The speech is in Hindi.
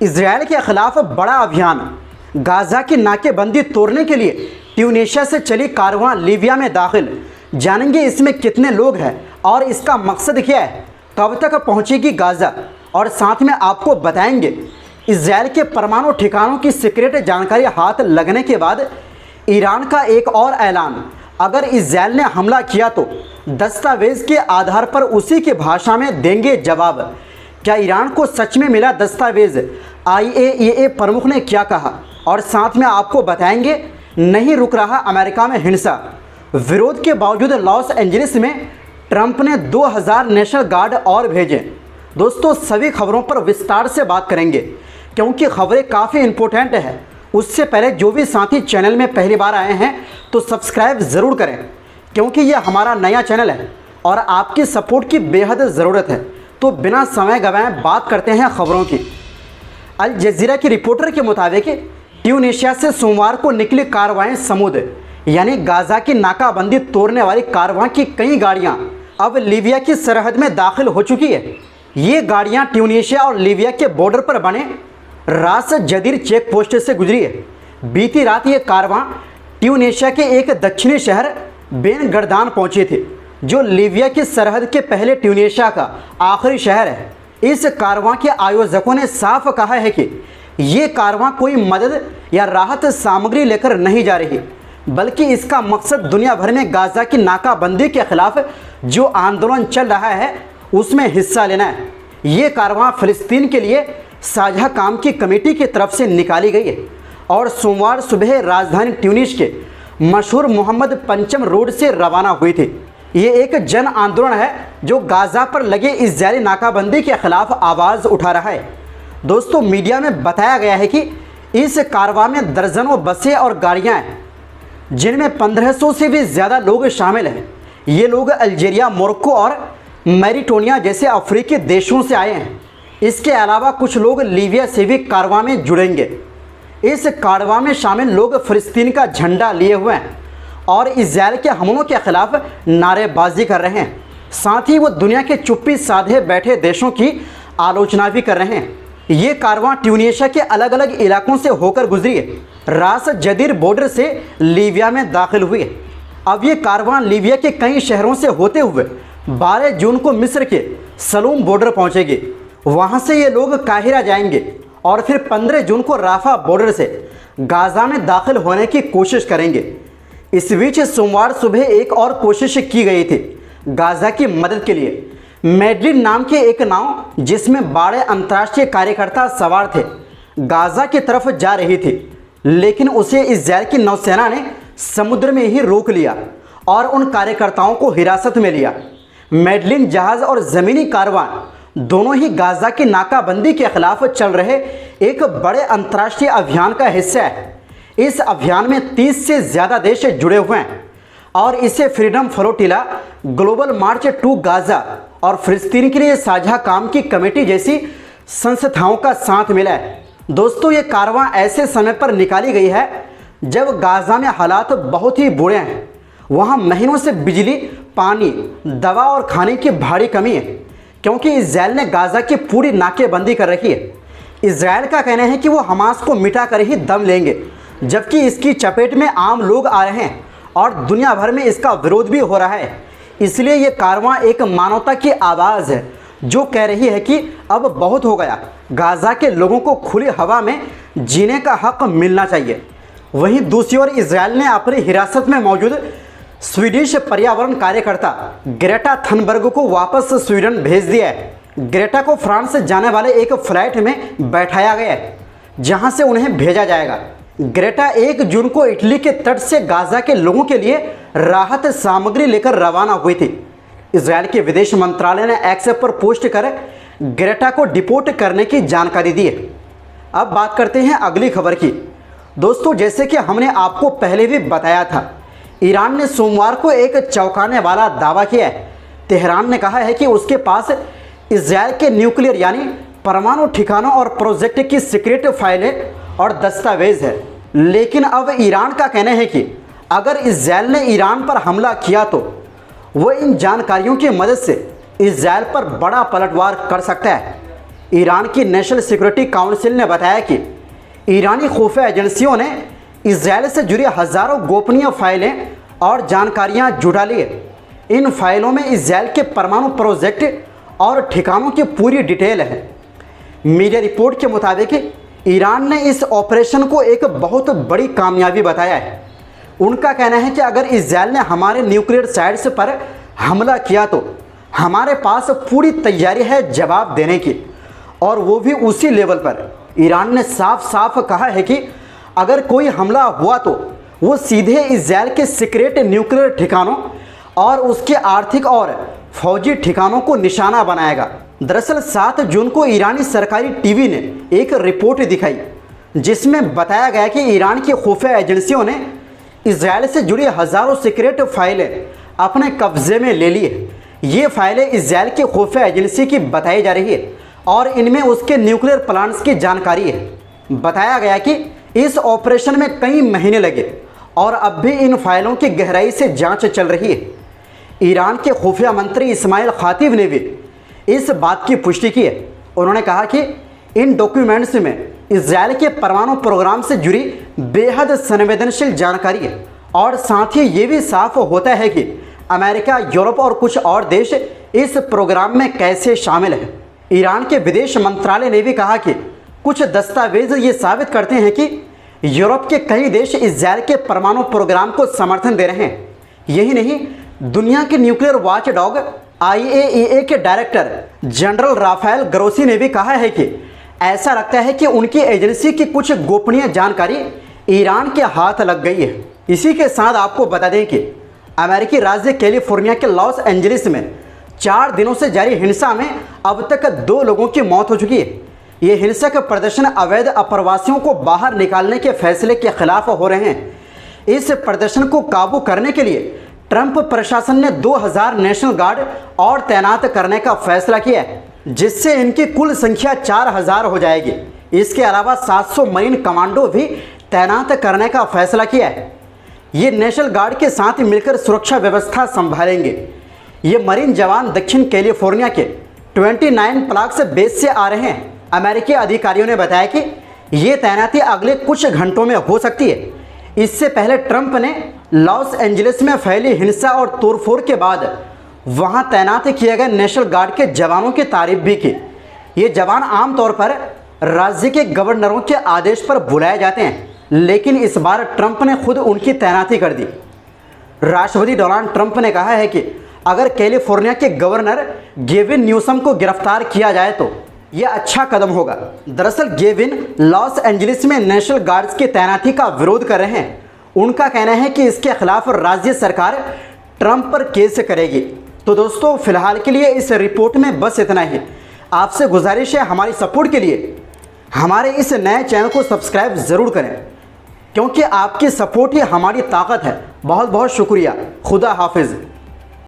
इजरायल के खिलाफ बड़ा अभियान। गाज़ा की नाकेबंदी तोड़ने के लिए ट्यूनीशिया से चली कारवां लीबिया में दाखिल। जानेंगे इसमें कितने लोग हैं और इसका मकसद क्या है, कब तक पहुंचेगी गाज़ा, और साथ में आपको बताएंगे इजरायल के परमाणु ठिकानों की सीक्रेट जानकारी हाथ लगने के बाद ईरान का एक और ऐलान। अगर इजरायल ने हमला किया तो दस्तावेज के आधार पर उसी की भाषा में देंगे जवाब। क्या ईरान को सच में मिला दस्तावेज? IAEA प्रमुख ने क्या कहा, और साथ में आपको बताएंगे नहीं रुक रहा अमेरिका में हिंसा। विरोध के बावजूद लॉस एंजलिस में ट्रंप ने 2000 नेशनल गार्ड और भेजे। दोस्तों सभी खबरों पर विस्तार से बात करेंगे क्योंकि खबरें काफ़ी इंपॉर्टेंट है। उससे पहले जो भी साथी चैनल में पहली बार आए हैं तो सब्सक्राइब ज़रूर करें क्योंकि यह हमारा नया चैनल है और आपकी सपोर्ट की बेहद ज़रूरत है। तो बिना समय गंवाए बात करते हैं खबरों की। अल जज़ीरा की रिपोर्टर के मुताबिक ट्यूनीशिया से सोमवार को निकली कारवाएं समुद्र यानी गाज़ा की नाकाबंदी तोड़ने वाली कारवां की कई गाड़ियां अब लीबिया की सरहद में दाखिल हो चुकी है। ये गाड़ियां ट्यूनीशिया और लीबिया के बॉर्डर पर बने रास जदीर चेक पोस्ट से गुजरी है। बीती रात ये कारवां ट्यूनीशिया के एक दक्षिणी शहर बेन गर्दान पहुंचे थे जो लीबिया की सरहद के पहले ट्यूनीशिया का आखिरी शहर है। इस कारवां के आयोजकों ने साफ कहा है कि ये कारवां कोई मदद या राहत सामग्री लेकर नहीं जा रही बल्कि इसका मकसद दुनिया भर में गाज़ा की नाकाबंदी के खिलाफ जो आंदोलन चल रहा है उसमें हिस्सा लेना है। ये कारवां फ़लस्तीन के लिए साझा काम की कमेटी की तरफ से निकाली गई है और सोमवार सुबह राजधानी ट्यूनिस के मशहूर मोहम्मद पंचम रोड से रवाना हुई थी। ये एक जन आंदोलन है जो गाज़ा पर लगे इजरायली नाकाबंदी के खिलाफ आवाज़ उठा रहा है। दोस्तों मीडिया में बताया गया है कि इस कारवां में दर्जनों बसें और गाड़ियां हैं जिनमें 1500 से भी ज़्यादा लोग शामिल हैं। ये लोग अल्जीरिया, मोरक्को और मैरिटोनिया जैसे अफ्रीकी देशों से आए हैं। इसके अलावा कुछ लोग लीबिया से भी कारवां में जुड़ेंगे। इस कारवां में शामिल लोग फ़लस्तीन का झंडा लिए हुए हैं और इजरायल के हमलों के खिलाफ नारेबाजी कर रहे हैं। साथ ही वो दुनिया के चुप्पी साधे बैठे देशों की आलोचना भी कर रहे हैं। ये कारवां ट्यूनीशिया के अलग अलग इलाकों से होकर गुजरी है। रास जदीर बॉर्डर से लीबिया में दाखिल हुई है। अब ये कारवां लीबिया के कई शहरों से होते हुए 12 जून को मिस्र के सलूम बॉर्डर पहुंचेगी। वहां से ये लोग काहिरा जाएंगे और फिर 15 जून को राफा बॉर्डर से गाज़ा में दाखिल होने की कोशिश करेंगे। इस बीच सोमवार सुबह एक और कोशिश की गई थी गाज़ा की मदद के लिए। मेडलिन नाम के एक नाव जिसमें 12 अंतर्राष्ट्रीय कार्यकर्ता सवार थे गाज़ा की तरफ जा रही थी, लेकिन उसे इजरायल की नौसेना ने समुद्र में ही रोक लिया और उन कार्यकर्ताओं को हिरासत में लिया। मेडलिन जहाज़ और ज़मीनी कारवां दोनों ही गाज़ा की नाकाबंदी के खिलाफ चल रहे एक बड़े अंतर्राष्ट्रीय अभियान का हिस्सा है। इस अभियान में 30 से ज़्यादा देश जुड़े हुए हैं और इसे freedom flotilla, global March two Gaza और फ़लस्तीन के लिए साझा काम की कमेटी जैसी संस्थाओं का साथ मिला है। दोस्तों ये कारवां ऐसे समय पर निकाली गई है जब गाज़ा में हालात बहुत ही बुरे हैं। वहाँ महीनों से बिजली, पानी, दवा और खाने की भारी कमी है क्योंकि इजरायल ने गाज़ा की पूरी नाकेबंदी कर रखी है। इजरायल का कहना है कि वो हमास को मिटा कर ही दम लेंगे, जबकि इसकी चपेट में आम लोग आ रहे हैं और दुनिया भर में इसका विरोध भी हो रहा है। इसलिए ये कारवां एक मानवता की आवाज़ है जो कह रही है कि अब बहुत हो गया, गाज़ा के लोगों को खुली हवा में जीने का हक मिलना चाहिए। वहीं दूसरी ओर इजरायल ने अपनी हिरासत में मौजूद स्वीडिश पर्यावरण कार्यकर्ता ग्रेटा थनबर्ग को वापस स्वीडन भेज दिया है। ग्रेटा को फ्रांस से जाने वाले एक फ्लाइट में बैठाया गया है जहां से उन्हें भेजा जाएगा। ग्रेटा 1 जून को इटली के तट से गाज़ा के लोगों के लिए राहत सामग्री लेकर रवाना हुई थी। इजरायल के विदेश मंत्रालय ने एक्स पर पोस्ट कर ग्रेटा को डिपोर्ट करने की जानकारी दी है। अब बात करते हैं अगली खबर की। दोस्तों जैसे कि हमने आपको पहले भी बताया था, ईरान ने सोमवार को एक चौंकाने वाला दावा किया है। तेहरान ने कहा है कि उसके पास इजरायल के न्यूक्लियर यानी परमाणु ठिकानों और प्रोजेक्ट की सीक्रेट फाइलें और दस्तावेज है। लेकिन अब ईरान का कहना है कि अगर इजरायल ने ईरान पर हमला किया तो वो इन जानकारियों की मदद से इजरायल पर बड़ा पलटवार कर सकता है। ईरान की नेशनल सिक्योरिटी काउंसिल ने बताया कि ईरानी खुफिया एजेंसियों ने इजराइल से जुड़ी हज़ारों गोपनीय फाइलें और जानकारियां जुटा ली है। इन फाइलों में इजराइल के परमाणु प्रोजेक्ट और ठिकानों की पूरी डिटेल है। मीडिया रिपोर्ट के मुताबिक ईरान ने इस ऑपरेशन को एक बहुत बड़ी कामयाबी बताया है। उनका कहना है कि अगर इजराइल ने हमारे न्यूक्लियर साइट्स पर हमला किया तो हमारे पास पूरी तैयारी है जवाब देने की, और वो भी उसी लेवल पर। ईरान ने साफ साफ कहा है कि अगर कोई हमला हुआ तो वो सीधे इजराइल के सीक्रेट न्यूक्लियर ठिकानों और उसके आर्थिक और फौजी ठिकानों को निशाना बनाएगा। दरअसल 7 जून को ईरानी सरकारी टीवी ने एक रिपोर्ट दिखाई जिसमें बताया गया कि ईरान की खुफिया एजेंसियों ने इजराइल से जुड़ी हज़ारों सीक्रेट फाइलें अपने कब्जे में ले ली है। ये फाइलें इजराइल की खुफिया एजेंसी की बताई जा रही है और इनमें उसके न्यूक्लियर प्लांट्स की जानकारी है। बताया गया कि इस ऑपरेशन में कई महीने लगे और अब भी इन फाइलों की गहराई से जांच चल रही है। ईरान के खुफिया मंत्री इस्माइल खातिब ने भी इस बात की पुष्टि की है। उन्होंने कहा कि इन डॉक्यूमेंट्स में इजराइल के परमाणु प्रोग्राम से जुड़ी बेहद संवेदनशील जानकारी है और साथ ही ये भी साफ होता है कि अमेरिका, यूरोप और कुछ और देश इस प्रोग्राम में कैसे शामिल हैं। ईरान के विदेश मंत्रालय ने भी कहा कि कुछ दस्तावेज ये साबित करते हैं कि यूरोप के कई देश इजराइल के परमाणु प्रोग्राम को समर्थन दे रहे हैं। यही नहीं, दुनिया के न्यूक्लियर वॉच डॉग IAEA के डायरेक्टर जनरल राफेल ग्रोसी ने भी कहा है कि ऐसा लगता है कि उनकी एजेंसी की कुछ गोपनीय जानकारी ईरान के हाथ लग गई है। इसी के साथ आपको बता दें कि अमेरिकी राज्य कैलिफोर्निया के लॉस एंजलिस में 4 दिनों से जारी हिंसा में अब तक 2 लोगों की मौत हो चुकी है। ये हिंसक प्रदर्शन अवैध अप्रवासियों को बाहर निकालने के फैसले के खिलाफ हो रहे हैं। इस प्रदर्शन को काबू करने के लिए ट्रंप प्रशासन ने 2000 नेशनल गार्ड और तैनात करने का फैसला किया है, जिससे इनकी कुल संख्या 4000 हो जाएगी। इसके अलावा 700 मरीन कमांडो भी तैनात करने का फैसला किया है। ये नेशनल गार्ड के साथ मिलकर सुरक्षा व्यवस्था संभालेंगे। ये मरीन जवान दक्षिण कैलिफोर्निया के 29 प्लाक्स बेस से आ रहे हैं। अमेरिकी अधिकारियों ने बताया कि ये तैनाती अगले कुछ घंटों में हो सकती है। इससे पहले ट्रंप ने लॉस एंजलिस में फैली हिंसा और तोड़फोड़ के बाद वहां तैनात किए गए नेशनल गार्ड के जवानों की तारीफ भी की। ये जवान आमतौर पर राज्य के गवर्नरों के आदेश पर बुलाए जाते हैं, लेकिन इस बार ट्रंप ने खुद उनकी तैनाती कर दी। राष्ट्रपति डोनाल्ड ट्रंप ने कहा है कि अगर कैलिफोर्निया के गवर्नर गेविन न्यूसम को गिरफ्तार किया जाए तो यह अच्छा कदम होगा। दरअसल गेविन लॉस एंजलिस में नेशनल गार्ड्स की तैनाती का विरोध कर रहे हैं। उनका कहना है कि इसके खिलाफ राज्य सरकार ट्रंप पर केस करेगी। तो दोस्तों, फिलहाल के लिए इस रिपोर्ट में बस इतना ही। आपसे गुजारिश है हमारी सपोर्ट के लिए हमारे इस नए चैनल को सब्सक्राइब ज़रूर करें, क्योंकि आपकी सपोर्ट ही हमारी ताकत है। बहुत बहुत शुक्रिया। खुदा हाफिज़।